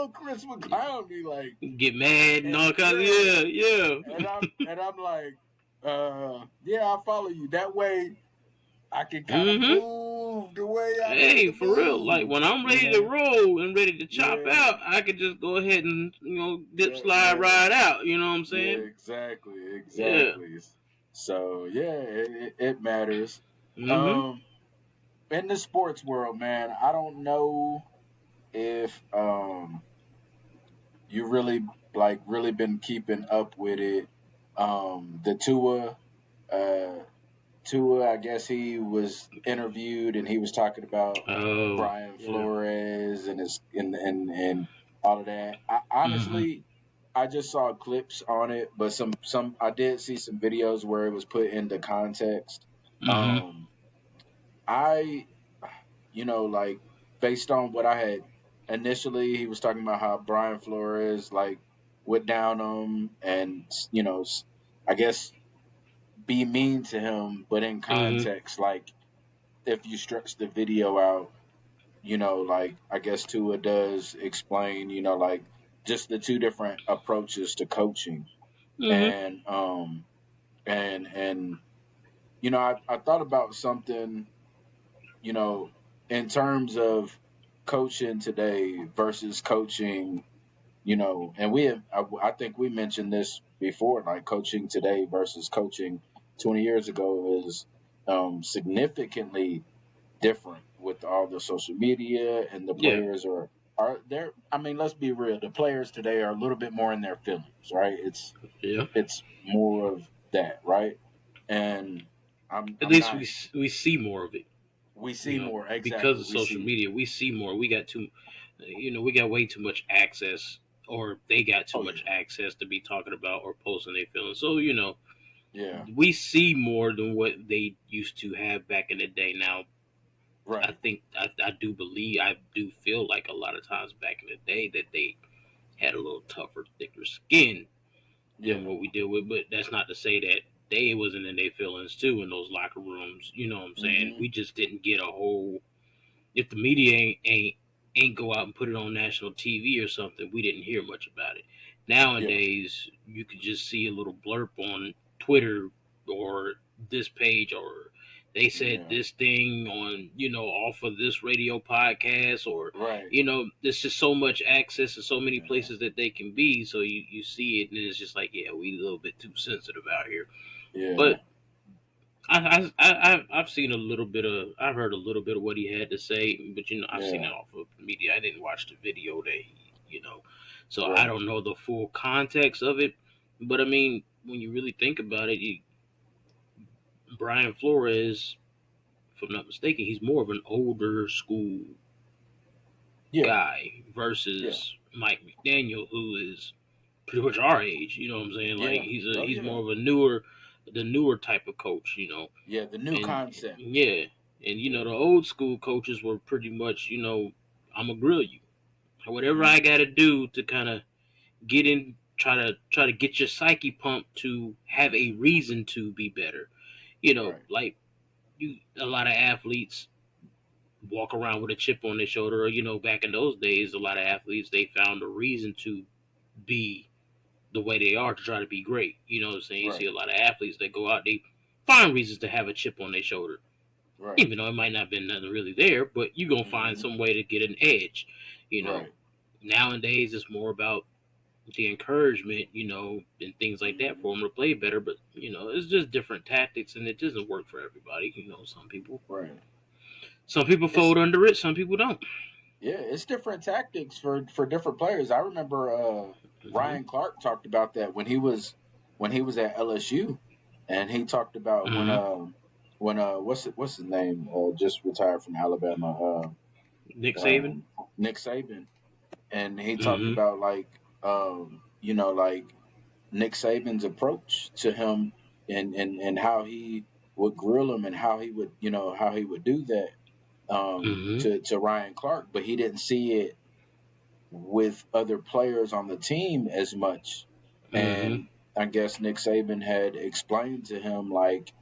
know Chris McCloud be like, get mad and all kinds. yeah, Yeah. and I'm like, yeah, I follow you. That way, I can kind of Mm-hmm. move the way I need Hey, to for real. Like move. when I'm You ready to know? roll and ready to chop Yeah, out, I could just go ahead and dip, slide, yeah, ride out. You know what I'm yeah. saying? Exactly, Yeah. exactly. So yeah, it matters. Mm-hmm. Um, in the sports world, man, I don't know if you really been keeping up with it. The uh, Tua, I guess he was interviewed and he was talking about Oh, Brian yeah. Flores and his and all of that. Mm-hmm. Honestly, I just saw clips on it, but some I did see some videos where it was put into context. Mm-hmm. Um, I like based on what I had initially, he was talking about how Brian Flores like would down him and I guess be mean to him, but in Mm-hmm. context, like if you stretch the video out, like I guess Tua does explain, like just the two different approaches to coaching, Mm-hmm. and and I thought about something, you know, in terms of coaching today versus coaching, and I think we mentioned this before, like coaching today versus coaching 20 years ago is significantly different with all the social media, and the Yeah. players are there. I mean, let's be real. The players today are a little bit more in their feelings, right? Yeah. It's more of that, right? And At I'm least not. we see more of it. We see more Because exactly. of We social see. media, we see more. We got we got way too much access, or they got too Oh yeah, much access to be talking about or posting their feelings. So yeah, we see more than what they used to have back in the day. Now, I right, think I do believe, I do feel like a lot of times back in the day that they had a little tougher, thicker skin than yeah, what we deal with. But that's not to say that they wasn't in their feelings too in those locker rooms. You know what I'm saying? hmm We just didn't get a whole. If the media ain't go out and put it on national TV or something, we didn't hear much about it. yeah, Nowadays, you could just see a little blurb on Twitter or this page, or they said yeah, this thing on off of this radio podcast, or right, there's just so much access and so many yeah, places that they can be. So you see it and it's just like, yeah, we a little bit too sensitive out here. yeah, But I've seen a little bit of, I've heard a little bit of what he had to say, but I've seen it yeah, off of media. I didn't watch the video that so I right, don't know the full context of it. But I mean, when you really think about it, Brian Flores, if I'm not mistaken, he's more of an older school yeah, guy yeah, versus Mike McDaniel, who is pretty much our age. You know what I'm saying? Like yeah. Oh he's yeah, more of the newer type of coach. yeah. The new And concept. yeah, and Yeah. the old school coaches were pretty much, I'm gonna grill you. Whatever hmm I got to do to kind of get in, try to get your psyche pumped to have a reason to be better. Right. Like a lot of athletes walk around with a chip on their shoulder. Or, back in those days, a lot of athletes they found a reason to be the way they are to try to be great. You know what I'm saying? You see Right. a lot of athletes that go out, they find reasons to have a chip on their shoulder, Right. even though it might not have been nothing really there, but you're gonna find hmm some way to get an edge. You know, Right. nowadays it's more about the encouragement, and things like that hmm for them to play better. But it's just different tactics, and it doesn't work for everybody. Right. Some people It's fold under it, some people don't. Yeah, it's different tactics for different players. I remember Hmm. Ryan Clark talked about that when he was at LSU, and he talked about Hmm. when what's his name just retired from Alabama, Nick Saban. um, Nick Saban, and he talked Hmm. about like like Nick Saban's approach to him, and how he would grill him, and how he would do that Hmm. to Ryan Clark, but he didn't see it with other players on the team as much. Hmm. And I guess Nick Saban had explained to him, like,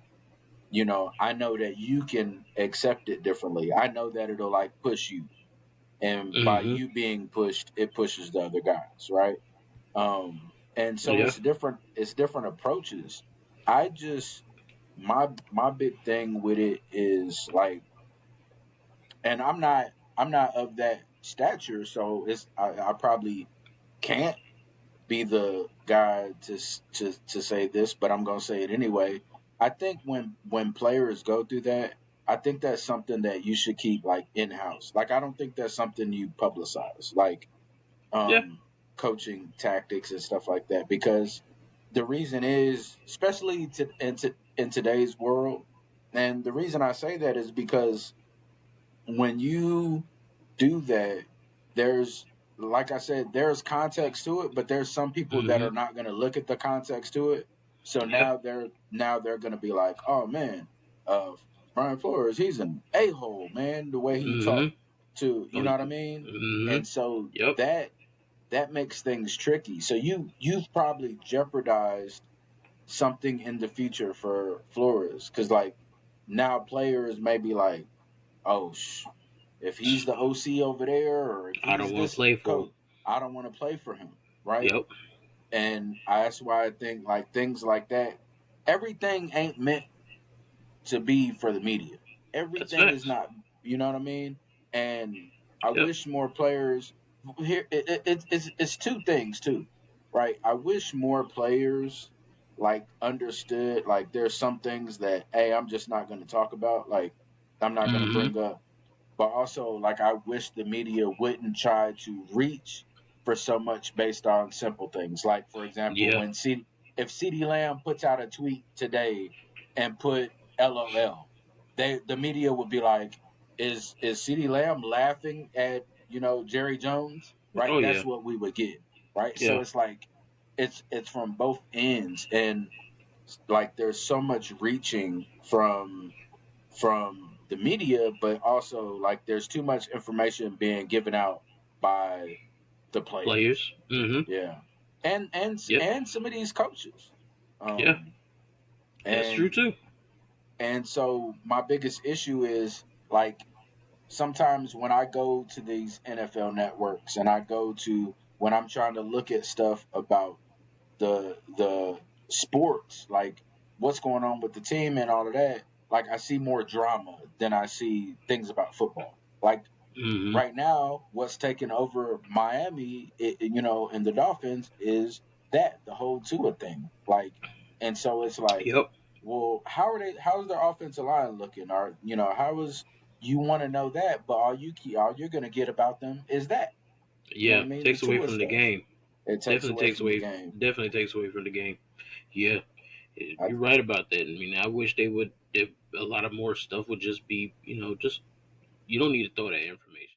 I know that you can accept it differently. I know that it'll like push you. and by Mm-hmm. you being pushed, it pushes the other guys, right? And so Yeah. it's different approaches. I just my big thing with it is like, and I'm not of that stature, so I probably can't be the guy to say this, but I'm gonna say it anyway. I think when players go through that, I think that's something that you should keep like in house. Like I don't think that's something you publicize, like Yeah. coaching tactics and stuff like that, because the reason is, especially in today's world, and the reason I say that is because when you do that, there's, like I said, there's context to it, but there's some people that Mm-hmm. are not going to look at the context to it. So Yeah. now they're going to be like, oh man, uh, Brian Flores, he's an a hole, man. The way he talked Mm-hmm. to, Oh, you know what I mean? mm-hmm. And so Yep. that makes things tricky. So you've probably jeopardized something in the future for Flores, because like now players may be like, oh, if he's the OC over there, or if I don't he's want to this play for coach, him. I don't want to play for him, right? Yep. And that's why I think like things like that, everything ain't meant to be for the media. That's Everything is facts. not, you know what I mean? And I Yep. wish more players here. It's two things too, right? I wish more players like understood like there's some things that, hey, I'm just not going to talk about. Like I'm not going to Mm-hmm. bring up, but also like I wish the media wouldn't try to reach for so much based on simple things. Like for example, Yeah. if CD Lamb puts out a tweet today and put LOL, the media would be like, is CD Lamb laughing at Jerry Jones? Right, Oh that's yeah. what we would get. Right, so Yeah. it's like it's from both ends, and like there's so much reaching from the media, but also like there's too much information being given out by the players. Players. Mm-hmm. Yeah, and Yep. and some of these coaches, Yeah. um, That's true and too. and so my biggest issue is like sometimes when I go to these NFL networks and I go to when I'm trying to look at stuff about the sports, like what's going on with the team and all of that, like I see more drama than I see things about football. Like Mm-hmm. right now, what's taking over Miami, and the Dolphins is that the whole Tua thing. Like, and so it's like, Yep. well, how's their offensive line looking? Or how is you want to know that, but all you're gonna get about them is that. You know what Yeah. I mean? The Takes away Tua from the stuff. game. It takes Definitely away takes from the away. game. Definitely takes away from the game. Yeah. I, You're right about that. I mean, I wish they would. If a lot of more stuff would just be, just you don't need to throw that information